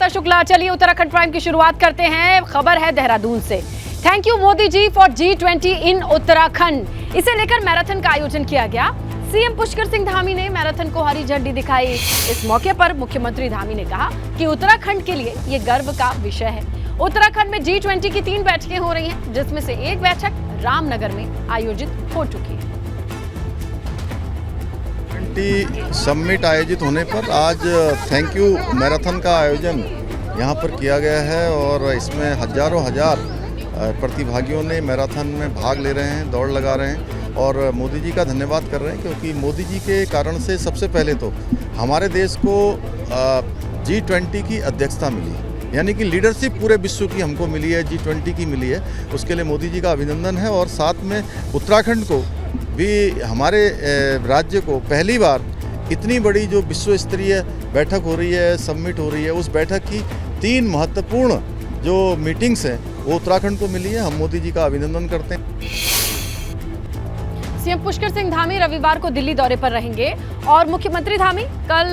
नम्रता शुक्ला। चलिए उत्तराखंड प्राइम की शुरुआत करते हैं। खबर है देहरादून से। Thank you Modi ji for G20 in Uttarakhand. इसे लेकर मैराथन का आयोजन किया गया। सीएम पुष्कर सिंह धामी ने मैराथन को हरी झंडी दिखाई। इस मौके पर मुख्यमंत्री धामी ने कहा कि उत्तराखंड के लिए ये गर्व का विषय है। उत्तराखंड में G20 की 3 बैठकें हो रही हैं, जिसमें से एक बैठक रामनगर में आयोजित हो चुकी है। समिट आयोजित होने पर आज थैंक यू मैराथन का आयोजन यहाँ पर किया गया है और इसमें हजारों प्रतिभागियों ने मैराथन में भाग ले रहे हैं, दौड़ लगा रहे हैं और मोदी जी का धन्यवाद कर रहे हैं, क्योंकि मोदी जी के कारण से सबसे पहले तो हमारे देश को G20 की अध्यक्षता मिली, यानी कि लीडरशिप पूरे विश्व की हमको मिली है, G20 की मिली है। उसके लिए मोदी जी का अभिनंदन है और साथ में उत्तराखंड को भी, हमारे राज्य को पहली बार इतनी बड़ी जो विश्व स्तरीय बैठक हो रही है, समिट हो रही है, उस बैठक की 3 महत्वपूर्ण जो मीटिंग्स हैं वो उत्तराखंड को मिली है। हम मोदी जी का अभिनंदन करते हैं। सीएम पुष्कर सिंह धामी रविवार को दिल्ली दौरे पर रहेंगे और मुख्यमंत्री धामी कल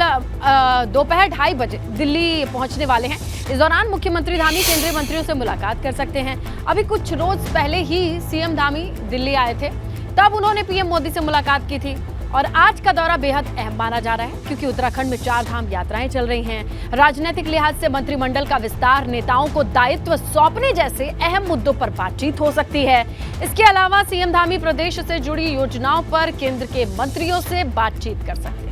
दोपहर 2:30 बजे दिल्ली पहुंचने वाले हैं। इस दौरान मुख्यमंत्री धामी केंद्रीय मंत्रियों से मुलाकात कर सकते हैं। अभी कुछ रोज पहले ही सीएम धामी दिल्ली आए थे, तब उन्होंने पीएम मोदी से मुलाकात की थी और आज का दौरा बेहद अहम माना जा रहा है, क्योंकि उत्तराखंड में 4 धाम यात्राएं चल रही हैं। राजनीतिक लिहाज से मंत्रिमंडल का विस्तार, नेताओं को दायित्व सौंपने जैसे अहम मुद्दों पर बातचीत हो सकती है। इसके अलावा सीएम धामी प्रदेश से जुड़ी योजनाओं पर केंद्र के मंत्रियों से बातचीत कर सकते हैं।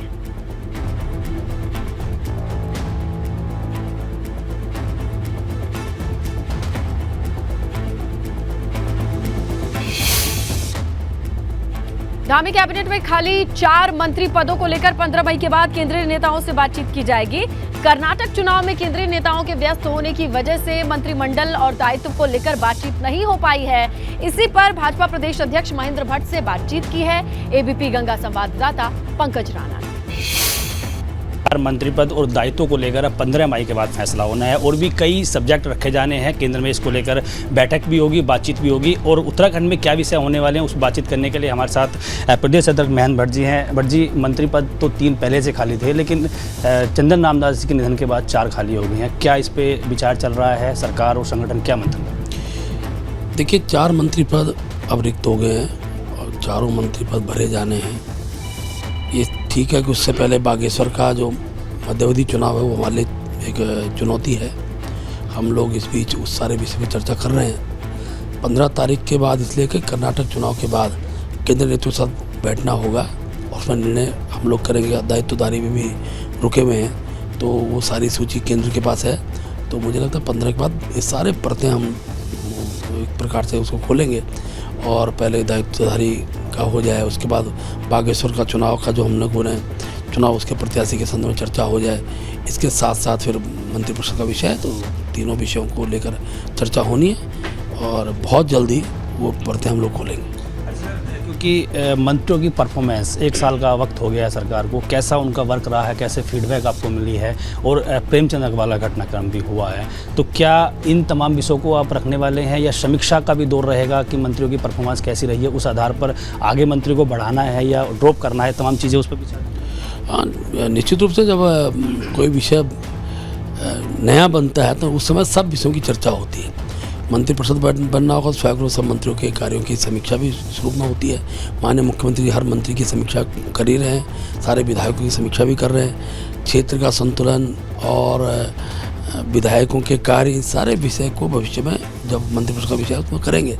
धामी कैबिनेट में खाली 4 मंत्री पदों को लेकर 15 मई के बाद केंद्रीय नेताओं से बातचीत की जाएगी। कर्नाटक चुनाव में केंद्रीय नेताओं के व्यस्त होने की वजह से मंत्रिमंडल और दायित्व को लेकर बातचीत नहीं हो पाई है। इसी पर भाजपा प्रदेश अध्यक्ष महेंद्र भट्ट से बातचीत की है एबीपी गंगा संवाददाता पंकज राणा ने। मंत्री पद और दायित्वों को लेकर 15 मई के बाद फैसला होना है और भी कई सब्जेक्ट रखे जाने हैं। केंद्र में इसको लेकर बैठक भी होगी, बातचीत भी होगी और उत्तराखंड में क्या विषय होने वाले हैं उस बातचीत करने के लिए हमारे साथ प्रदेश अध्यक्ष महेंद्र भट्ट जी हैं। भट्ट जी, मंत्री पद तो 3 पहले से खाली थे, लेकिन चंदन रामदास जी के निधन के बाद 4 खाली हो गए हैं। क्या इस पर विचार चल रहा है? सरकार और संगठन क्या मंथन है? देखिए, 4 मंत्री पद अब रिक्त हो गए हैं और 4 मंत्री पद भरे जाने हैं। ये ठीक है कि उससे पहले बागेश्वर का जो मध्यावधि चुनाव है वो हमारे लिए एक चुनौती है। हम लोग इस बीच उस सारे विषय पर चर्चा कर रहे हैं। 15 तारीख के बाद, इसलिए कि कर्नाटक चुनाव के बाद केंद्र नेतृत्व के साथ बैठना होगा और उसमें निर्णय हम लोग करेंगे। दायित्वदारी में भी रुके हुए हैं, तो वो सारी सूची केंद्र के पास है। तो मुझे लगता है 15 के बाद ये सारे परतें हम एक प्रकार से उसको खोलेंगे और पहले दायित्वधारी का हो जाए, उसके बाद बागेश्वर का चुनाव का जो हम लोगों ने चुनाव उसके प्रत्याशी के संदर्भ में चर्चा हो जाए। इसके साथ साथ फिर मंत्रिपरिषद का विषय है, तो तीनों विषयों को लेकर चर्चा होनी है और बहुत जल्दी वो परतें हम लोग खोलेंगे। क्योंकि मंत्रियों की परफॉर्मेंस, 1 साल का वक्त हो गया है सरकार को, कैसा उनका वर्क रहा है, कैसे फीडबैक आपको मिली है और प्रेमचंद अग्रवाल घटनाक्रम भी हुआ है, तो क्या इन तमाम विषयों को आप रखने वाले हैं या समीक्षा का भी दौर रहेगा कि मंत्रियों की परफॉर्मेंस कैसी रही है, उस आधार पर आगे मंत्री को बढ़ाना है या ड्रॉप करना है, तमाम चीज़ें उस पर विचार? हाँ, निश्चित रूप से जब कोई विषय नया बनता है तो उस समय सब विषयों की चर्चा होती है। मंत्रिपरिषद बनना होगा तो स्वयं सब मंत्रियों के कार्यों की समीक्षा भी शुरू में होती है। माननीय मुख्यमंत्री हर मंत्री की समीक्षा कर ही रहे हैं, सारे विधायकों की समीक्षा भी कर रहे हैं। क्षेत्र का संतुलन और विधायकों के कार्य, सारे विषय को भविष्य में जब मंत्रिपरिषद का विषय उसमें करेंगे।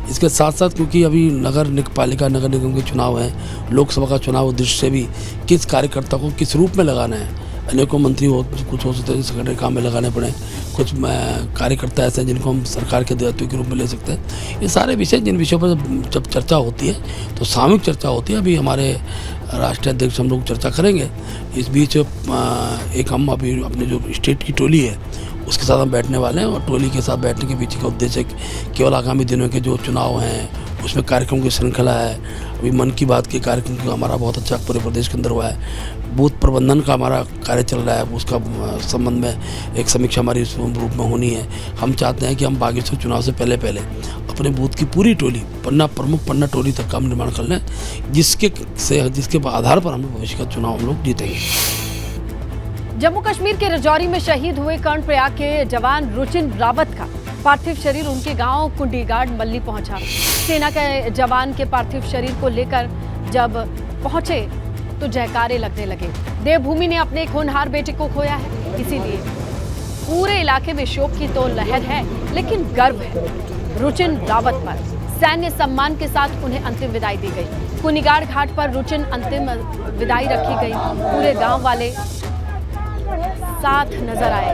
इसके साथ साथ क्योंकि अभी नगर निगम के चुनाव हैं, लोकसभा का चुनाव उद्देश्य से भी किस कार्यकर्ता को किस रूप में लगाना है। अनेकों मंत्री कुछ हो सकते हैं संगठन काम में लगाने पड़े, कुछ कार्यकर्ता ऐसे हैं जिनको हम सरकार के दायित्व के रूप में ले सकते हैं। ये सारे विषय, जिन विषयों पर जब चर्चा होती है तो सामूहिक चर्चा होती है। अभी हमारे राष्ट्रीय अध्यक्ष हम लोग चर्चा करेंगे। इस बीच एक हम अभी अपने जो स्टेट की टोली है उसके साथ हम बैठने वाले हैं और टोली के साथ बैठने के पीछे का उद्देश्य केवल आगामी दिनों के जो चुनाव हैं उसमें कार्यक्रम की श्रृंखला है। अभी मन की बात के कार्यक्रम का हमारा बहुत अच्छा पूरे प्रदेश के अंदर हुआ है। बूथ प्रबंधन का हमारा कार्य चल रहा है, उसका संबंध में एक समीक्षा हमारी इस रूप में होनी है। हम चाहते हैं कि हम बागेश्वर चुनाव से पहले अपने बूथ की पूरी टोली, प्रमुख पन्ना टोली तक का हम निर्माण कर लें, जिसके आधार पर हम भविष्य का चुनाव हम लोग जीतेंगे। जम्मू कश्मीर के राजौरी में शहीद हुए कर्णप्रयाग के जवान रुचिन रावत का पार्थिव शरीर उनके गांव कुंडीगाड़ मल्ली पहुंचा। सेना के जवान के पार्थिव शरीर को लेकर जब पहुंचे तो जयकारे लगने लगे। देवभूमि ने अपने एक होनहार बेटे को खोया है, इसीलिए पूरे इलाके में शोक की तो लहर है, लेकिन गर्व है। रुचिन रावत पर सैन्य सम्मान के साथ उन्हें अंतिम विदाई दी गई। कुनिगाड़ घाट पर रुचिन अंतिम विदाई रखी गई। पूरे गांव वाले साथ नजर आए।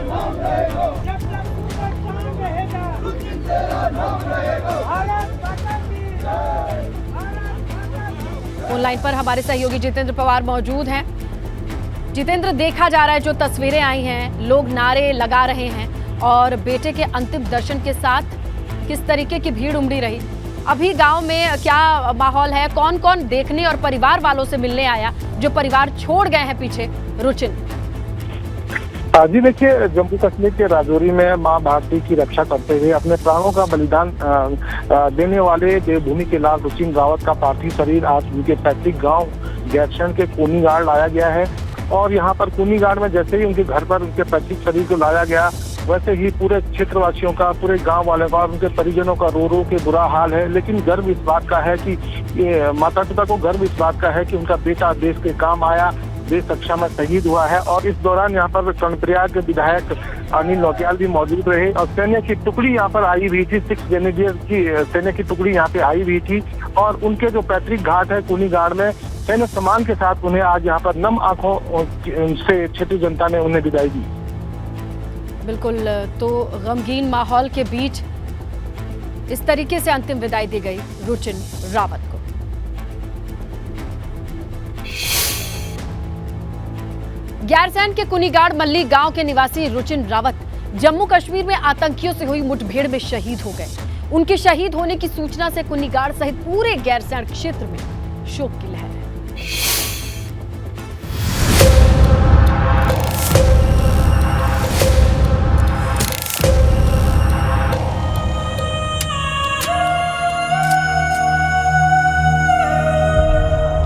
ऑनलाइन पर हमारे सहयोगी जितेंद्र पवार मौजूद हैं। जितेंद्र, देखा जा रहा है जो तस्वीरें आई हैं, लोग नारे लगा रहे हैं और बेटे के अंतिम दर्शन के साथ किस तरीके की भीड़ उमड़ी रही। अभी गांव में क्या माहौल है, कौन कौन देखने और परिवार वालों से मिलने आया जो परिवार छोड़ गए हैं पीछे? रुचिन जी देखिए, जम्मू कश्मीर के राजौरी में मां भारती की रक्षा करते हुए अपने प्राणों का बलिदान देने वाले देवभूमि के लाल रुचिन रावत का पार्थिव शरीर आज उनके पैतृक गांव गैरसैंण के कुनिगाड़ लाया गया है। और यहां पर कुनिगाड़ में जैसे ही उनके घर पर उनके पैतृक शरीर को लाया गया, वैसे ही पूरे क्षेत्रवासियों का, पूरे गांव वाले का और उनके परिजनों का रो रो के बुरा हाल है। लेकिन गर्व इस बात का है कि ये माता पिता को गर्व इस बात का है कि उनका बेटा देश के काम आया, देश रक्षा में शहीद हुआ है। और इस दौरान यहाँ पर कर्णप्रयाग के विधायक अनिल नौटियाल भी मौजूद रहे और सैन्य की टुकड़ी यहाँ पर आई हुई थी। 6 ग्रेनेडियर की सैन्य की टुकड़ी यहाँ पे आई हुई थी और उनके जो पैतृक घाट है कुनिगाड़ में सैन्य सम्मान के साथ उन्हें आज यहाँ पर नम आंखों से क्षेत्रीय जनता ने उन्हें विदाई दी। बिल्कुल, तो गमगीन माहौल के बीच इस तरीके से अंतिम विदाई दी गई रुचिन रावत को। गैरसैंण के कुनिगाड़ मल्ली गांव के निवासी रुचिन रावत जम्मू कश्मीर में आतंकियों से हुई मुठभेड़ में शहीद हो गए। उनके शहीद होने की सूचना से कुनिगाड़ सहित पूरे गैरसैंण क्षेत्र में शोक की लहर है।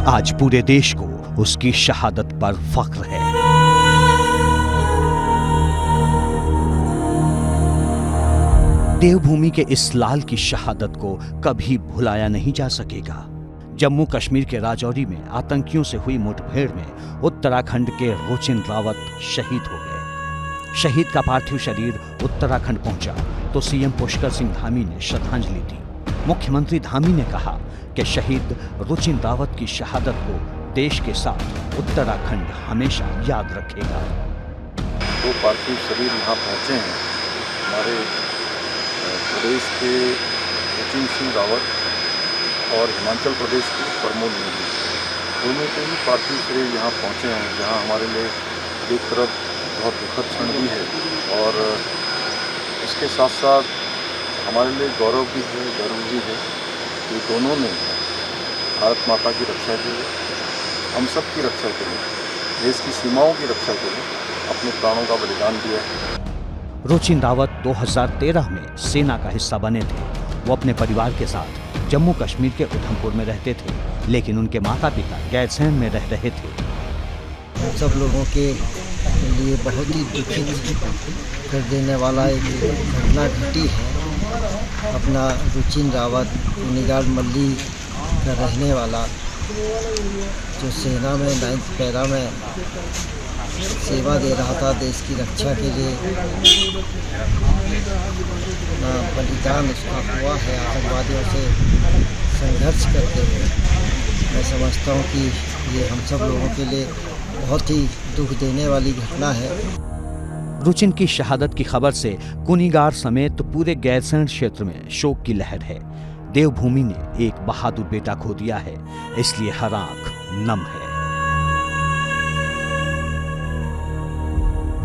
आज पूरे देश को उसकी शहादत पर फख्र है। देवभूमि के इस लाल की शहादत को कभी भुलाया नहीं जा सकेगा। जम्मू कश्मीर के राजौरी में आतंकियों से हुई मुठभेड़ में उत्तराखंड के रुचिन रावत शहीद हो गए। शहीद का पार्थिव शरीर उत्तराखंड पहुंचा तो सीएम पुष्कर सिंह धामी ने श्रद्धांजलि दी। मुख्यमंत्री धामी ने कहा कि शहीद रुचिन रावत की शहादत को देश के साथ उत्तराखंड हमेशा याद रखेगा। दो पार्थिव शरीर यहाँ पहुँचे हैं हमारे प्रदेश के रुचिन सिंह रावत और हिमाचल प्रदेश के प्रमोद नेगी, दोनों के ही पार्थिव शरीर यहाँ पहुँचे हैं, जहाँ हमारे लिए एक तरफ बहुत दुखद क्षण भी है और इसके साथ साथ हमारे लिए गौरव भी है, गर्व भी है कि दोनों ने भारत माता की रक्षा के लिए, हम सब की रक्षा के लिए, देश की सीमाओं की रक्षा के लिए अपने प्राणों का बलिदान दिया है। रुचिन रावत 2013 में सेना का हिस्सा बने थे। वो अपने परिवार के साथ जम्मू कश्मीर के उधमपुर में रहते थे, लेकिन उनके माता पिता गैरसैंण में रह रहे थे। सब लोगों के लिए बहुत ही दुखित कर देने वाला एक घटना घटी है। अपना रुचिन रावत कुनिगाड़ मल्ली का रहने वाला, जो सेना में 9th पैरा में सेवा दे रहा था देश की रक्षा के लिए, अपना बलिदान उसका हुआ है आतंकवादियों से संघर्ष करते हुए। मैं समझता हूँ कि ये हम सब लोगों के लिए बहुत ही दुख देने वाली घटना है। रुचिन की शहादत की खबर से कुनिगाड़ समेत पूरे गैरसैंण क्षेत्र में शोक की लहर है। देवभूमि ने एक बहादुर बेटा खो दिया है, इसलिए हर आंख नम है।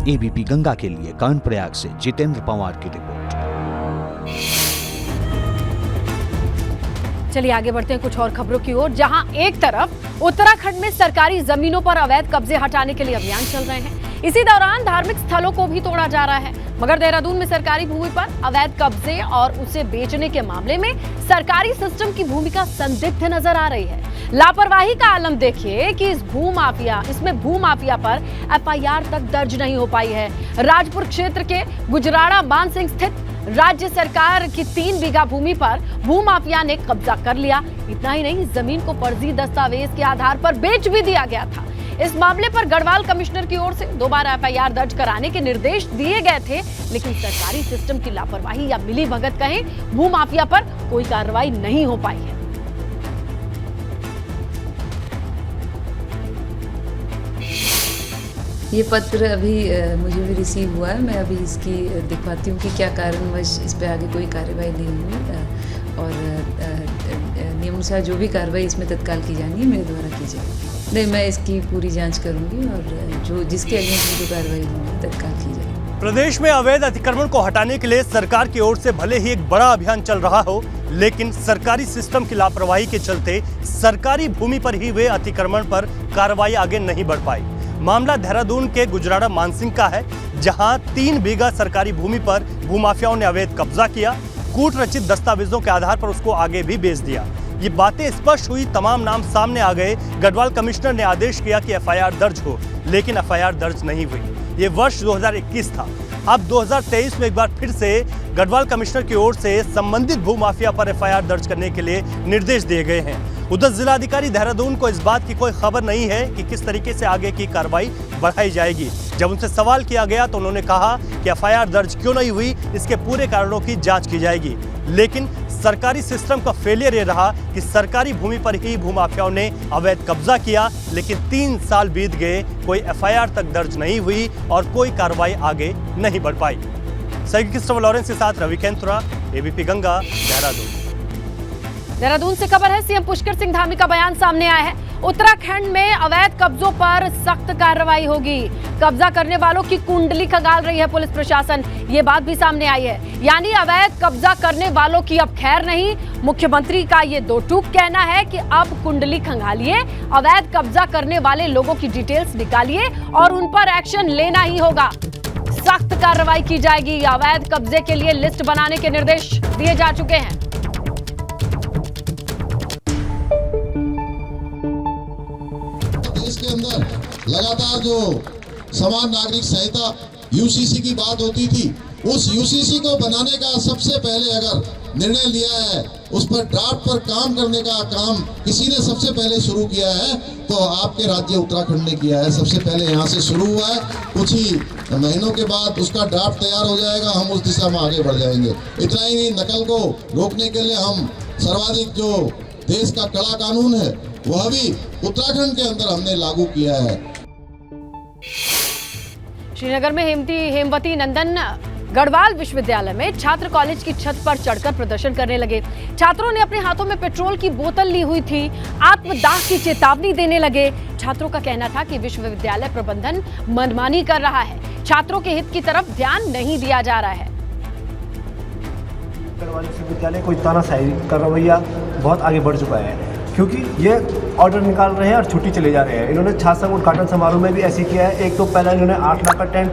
एबीपी गंगा के लिए कर्णप्रयाग से जितेंद्र पवार की रिपोर्ट। चलिए आगे बढ़ते हैं कुछ और खबरों की ओर, जहां एक तरफ उत्तराखंड में सरकारी जमीनों पर अवैध कब्जे हटाने के लिए अभियान चल रहे हैं, इसी दौरान धार्मिक स्थलों को भी तोड़ा जा रहा है। मगर देहरादून में सरकारी भूमि पर अवैध कब्जे और उसे बेचने के मामले में सरकारी सिस्टम की भूमिका संदिग्ध नजर आ रही है। लापरवाही का आलम देखिए कि इसमें भूमाफिया पर एफआईआर तक दर्ज नहीं हो पाई है। राजपुर क्षेत्र के गुजराड़ा मानसिंह स्थित राज्य सरकार की 3 बीघा भूमि पर भूमाफिया ने कब्जा कर लिया। इतना ही नहीं, जमीन को फर्जी दस्तावेज के आधार पर बेच भी दिया गया था। इस मामले पर गढ़वाल कमिश्नर की ओर से दोबारा एफआईआर दर्ज कराने के निर्देश दिए गए थे, लेकिन सरकारी सिस्टम की लापरवाही या मिलीभगत कहें, भूमाफिया पर कोई कार्रवाई नहीं हो पाई है। ये पत्र अभी मुझे भी रिसीव हुआ है। मैं अभी इसकी दिखवाती हूँ कि क्या कारणवश इस पे आगे कोई कार्रवाई नहीं हुई और नियमानुसार जो भी कार्रवाई इसमें तत्काल की जानी है मेरे द्वारा की जाएगी। नहीं, मैं इसकी पूरी जांच करूँगी और जो जिसके अगेंस्ट जो कार्रवाई होगी तत्काल की जाएगी। प्रदेश में अवैध अतिक्रमण को हटाने के लिए सरकार की ओर से भले ही एक बड़ा अभियान चल रहा हो, लेकिन सरकारी सिस्टम की लापरवाही के चलते सरकारी भूमि पर ही हुए अतिक्रमण पर कार्रवाई आगे नहीं बढ़ पाई। मामला देहरादून के गुजराड़ा मानसिंह का है, जहां 3 बीघा सरकारी भूमि पर भूमाफियाओं ने अवैध कब्जा किया, कूट रचित दस्तावेजों के आधार पर उसको आगे भी बेच दिया। ये बातें स्पष्ट हुई, तमाम नाम सामने आ गए। गढ़वाल कमिश्नर ने आदेश किया कि एफआईआर दर्ज हो, लेकिन एफआईआर दर्ज नहीं हुई। ये वर्ष 2021 था। अब 2023 में एक बार फिर से गढ़वाल कमिश्नर की ओर से संबंधित भूमाफिया पर एफआईआर दर्ज करने के लिए निर्देश दिए गए हैं। उधर जिलाधिकारी देहरादून को इस बात की कोई खबर नहीं है कि किस तरीके से आगे की कार्रवाई बढ़ाई जाएगी। जब उनसे सवाल किया गया तो उन्होंने कहा कि एफआईआर दर्ज क्यों नहीं हुई, इसके पूरे कारणों की जांच की जाएगी। लेकिन सरकारी सिस्टम का फेलियर ये रहा कि सरकारी भूमि पर ही भूमाफियाओं ने अवैध कब्जा किया, लेकिन 3 साल बीत गए, कोई एफआईआर तक दर्ज नहीं हुई और कोई कार्रवाई आगे नहीं बढ़ पाई। सहयोगी क्रिस्टोफर लॉरेंस के साथ रवि कैंथुरा, एबीपी गंगा, देहरादून। देहरादून से खबर है, सीएम पुष्कर सिंह धामी का बयान सामने आया है। उत्तराखंड में अवैध कब्जों पर सख्त कार्रवाई होगी। कब्जा करने वालों की कुंडली खंगाल रही है पुलिस प्रशासन, ये बात भी सामने आई है। यानी अवैध कब्जा करने वालों की अब खैर नहीं। मुख्यमंत्री का ये 2 टूक कहना है कि अब कुंडली खंगालिए, अवैध कब्जा करने वाले लोगों की डिटेल्स निकालिए और उन पर एक्शन लेना ही होगा। सख्त कार्रवाई की जाएगी। अवैध कब्जे के लिए लिस्ट बनाने के निर्देश दिए जा चुके हैं। देश के अंदर लगातार जो समान नागरिक संहिता यूसीसी की बात होती थी, उस यूसीसी को बनाने का सबसे पहले अगर निर्णय लिया है, उस पर ड्राफ्ट पर काम करने का काम किसी ने सबसे पहले शुरू किया है तो आपके राज्य उत्तराखंड ने किया है। सबसे पहले यहाँ से शुरू हुआ है। कुछ ही महीनों के बाद उसका ड्राफ्ट तैयार हो जाएगा, हम उस दिशा में आगे बढ़ जाएंगे। इतना ही नहीं, नकल को रोकने के लिए हम सर्वाधिक जो देश का कड़ा कानून है वह भी उत्तराखंड के अंदर हमने लागू किया है। श्रीनगर में हेमवती नंदन गढ़वाल विश्वविद्यालय में छात्र कॉलेज की छत पर चढ़कर प्रदर्शन करने लगे। छात्रों ने अपने हाथों में पेट्रोल की बोतल ली हुई थी, आत्मदाह की चेतावनी देने लगे। छात्रों का कहना था कि विश्वविद्यालय प्रबंधन मनमानी कर रहा है, छात्रों के हित की तरफ ध्यान नहीं दिया जा रहा है। गढ़वाल विश्वविद्यालय को तानाशाही का रवैया बहुत आगे बढ़ चुका है, क्योंकि ये ऑर्डर निकाल रहे हैं और छुट्टी चले जा रहे हैं। इन्होंने छात्र संघ उद्घाटन समारोह में भी ऐसे किया है। एक तो पहला इन्होंने 8 लाख का टेंट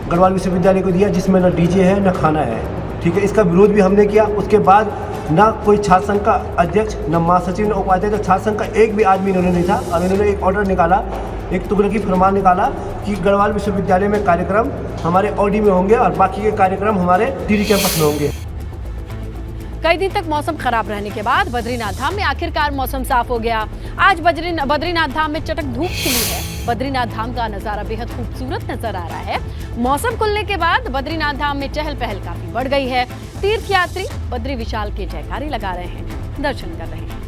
गढ़वाल विश्वविद्यालय को दिया, जिसमें न डीजे है न खाना है, ठीक है। इसका विरोध भी हमने किया। उसके बाद ना कोई छात्र संघ का अध्यक्ष, न महासचिव, न उपाध्यक्ष, छात्र संघ का एक भी आदमी इन्होंने नहीं था। और इन्होंने एक ऑर्डर निकाला, एक तुगलकी फरमान निकाला कि गढ़वाल विश्वविद्यालय में कार्यक्रम हमारे ओडी में होंगे और बाकी के कार्यक्रम हमारे टीडी कैंपस में होंगे। कई दिन तक मौसम खराब रहने के बाद बद्रीनाथ धाम में आखिरकार मौसम साफ हो गया। आज बद्रीनाथ धाम में चटक धूप खिली है। बद्रीनाथ धाम का नजारा बेहद खूबसूरत नजर आ रहा है। मौसम खुलने के बाद बद्रीनाथ धाम में चहल पहल काफी बढ़ गई है। तीर्थयात्री बद्री विशाल के जयकारी लगा रहे हैं, दर्शन कर रहे हैं।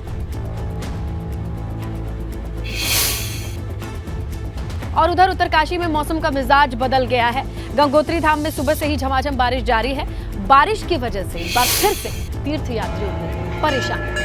और उधर उत्तरकाशी में मौसम का मिजाज बदल गया है। गंगोत्री धाम में सुबह से ही झमाझम बारिश जारी है। बारिश की वजह से एक बार फिर से तीर्थयात्रियों को परेशान।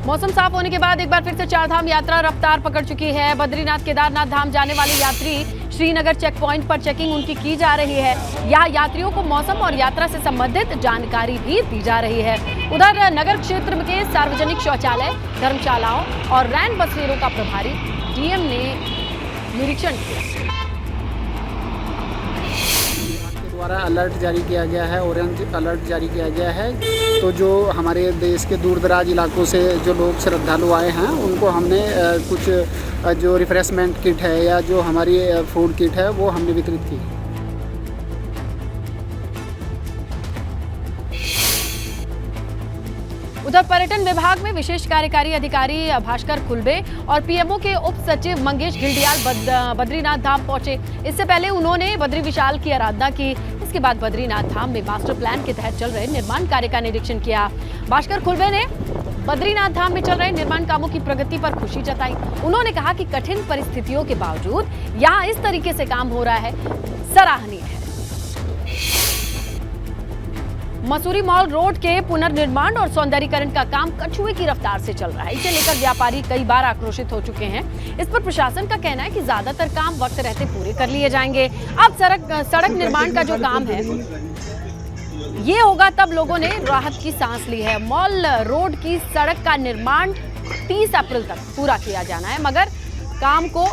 मौसम साफ होने के बाद एक बार फिर से 4 धाम यात्रा रफ्तार पकड़ चुकी है। बद्रीनाथ केदारनाथ धाम जाने वाले यात्री श्रीनगर चेक पॉइंट पर चेकिंग उनकी की जा रही है। यहाँ यात्रियों को मौसम और यात्रा से संबंधित जानकारी भी दी जा रही है। उधर नगर क्षेत्र के सार्वजनिक शौचालय, धर्मशालाओं और रैन बसेरों का प्रभारी डीएम ने निरीक्षण किया। द्वारा अलर्ट जारी किया गया है, ऑरेंज अलर्ट जारी किया गया है। तो जो हमारे देश के दूर दराज इलाकों से जो लोग श्रद्धालु आए हैं उनको हमने कुछ जो रिफ्रेशमेंट किट है या जो हमारी फूड किट है वो हमने वितरित की। उधर पर्यटन विभाग में विशेष कार्यकारी अधिकारी भास्कर खुलबे और पीएमओ के उप सचिव मंगेश घिल्डियाल बद्रीनाथ धाम पहुंचे। इससे पहले उन्होंने बद्री विशाल की आराधना की। इसके बाद बद्रीनाथ धाम में मास्टर प्लान के तहत चल रहे निर्माण कार्य का निरीक्षण किया। भास्कर खुलबे ने बद्रीनाथ धाम में चल रहे निर्माण कामों की प्रगति पर खुशी जताई। उन्होंने कहा कि कठिन परिस्थितियों के बावजूद यहाँ इस तरीके से काम हो रहा है, सराहनीय है। मसूरी मॉल रोड के पुनर्निर्माण और सौंदर्यीकरण का काम कछुए की रफ्तार से चल रहा है। इसे लेकर व्यापारी कई बार आक्रोशित हो चुके हैं। इस पर प्रशासन का कहना है कि ज्यादातर काम वक्त रहते पूरे कर लिए जाएंगे। अब सड़क निर्माण का जो काम है ये होगा, तब लोगों ने राहत की सांस ली है। मॉल रोड की सड़क का निर्माण 30 अप्रैल तक पूरा किया जाना है, मगर काम को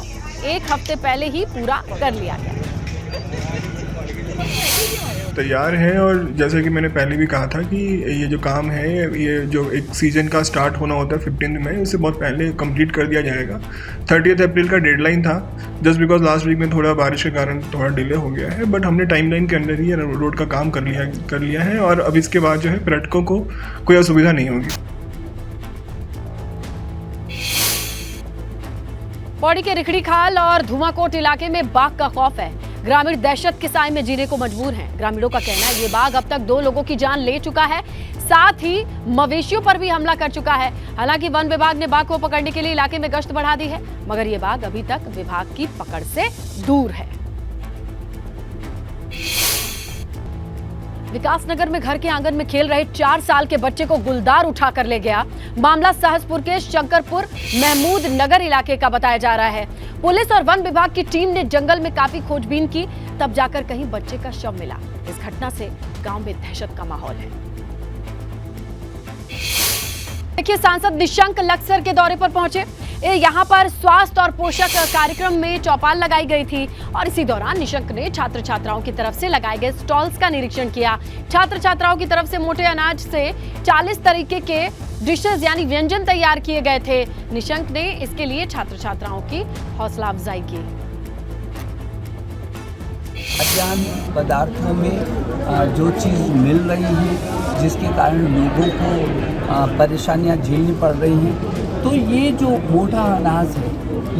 एक हफ्ते पहले ही पूरा कर लिया गया। तैयार है और जैसा कि मैंने पहले भी कहा था कि ये जो काम है, ये जो एक सीज़न का स्टार्ट होना होता है 15 में, उससे बहुत पहले कंप्लीट कर दिया जाएगा। 30 अप्रैल का डेडलाइन था, जस्ट बिकॉज लास्ट वीक में थोड़ा बारिश के कारण थोड़ा डिले हो गया है, बट हमने टाइमलाइन के अंदर ही रोड का काम कर लिया है और अब इसके बाद जो है पर्यटकों को कोई असुविधा नहीं होगी। पौड़ी के रिखड़ी खाल और धुआंकोट इलाके में बाघ का खौफ है। ग्रामीण दहशत के साए में जीने को मजबूर हैं। ग्रामीणों का कहना है ये बाघ अब तक 2 लोगों की जान ले चुका है, साथ ही मवेशियों पर भी हमला कर चुका है। हालांकि वन विभाग ने बाघ को पकड़ने के लिए इलाके में गश्त बढ़ा दी है, मगर ये बाघ अभी तक विभाग की पकड़ से दूर है। विकासनगर में घर के आंगन में खेल रहे 4 साल के बच्चे को गुलदार उठाकर ले गया। मामला सहसपुर के शंकरपुर महमूद नगर इलाके का बताया जा रहा है। पुलिस और वन विभाग की टीम ने जंगल में काफी खोजबीन की, तब जाकर कहीं बच्चे का शव मिला। इस घटना से गांव में दहशत का माहौल है। देखिए, सांसद निशंक लक्सर के दौरे पर पहुंचे। यहाँ पर स्वास्थ्य और पोषक कार्यक्रम में चौपाल लगाई गई थी और इसी दौरान निशंक ने छात्र छात्राओं की तरफ से लगाए गए स्टॉल्स का निरीक्षण किया। छात्र छात्राओं की तरफ से मोटे अनाज से 40 तरीके के डिशेज यानी व्यंजन तैयार किए गए थे। निशंक ने इसके लिए छात्र छात्राओं की हौसला अफजाई की। खाद्यान्न पदार्थों में जो चीज़ मिल रही है, जिसके कारण लोगों को परेशानियां झेलनी पड़ रही हैं, तो ये जो मोटा अनाज है,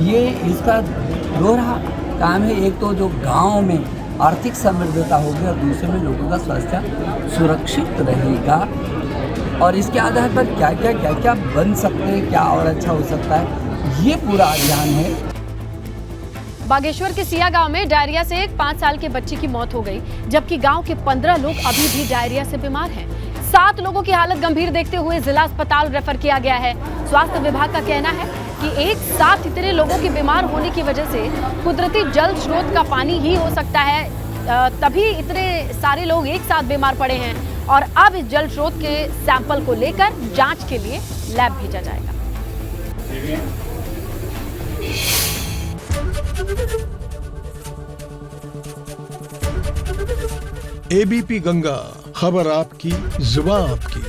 ये इसका दोहरा काम है। एक तो जो गांव में आर्थिक समृद्धता होगी और दूसरे में लोगों का स्वास्थ्य सुरक्षित रहेगा। और इसके आधार पर क्या क्या बन सकते हैं, क्या और अच्छा हो सकता है, ये पूरा अभियान है। बागेश्वर के सिया गांव में डायरिया से एक 5 साल के बच्चे की मौत हो गई, जबकि गांव के 15 लोग अभी भी डायरिया से बीमार हैं। 7 लोगों की हालत गंभीर देखते हुए जिला अस्पताल रेफर किया गया है। स्वास्थ्य विभाग का कहना है कि एक साथ इतने लोगों के बीमार होने की वजह से कुदरती जल स्रोत का पानी ही हो सकता है, तभी इतने सारे लोग एक साथ बीमार पड़े हैं। और अब इस जल स्रोत के सैंपल को लेकर जांच के लिए लैब भेजा जाएगा। एबीपी गंगा, खबर आपकी, जुबान आपकी।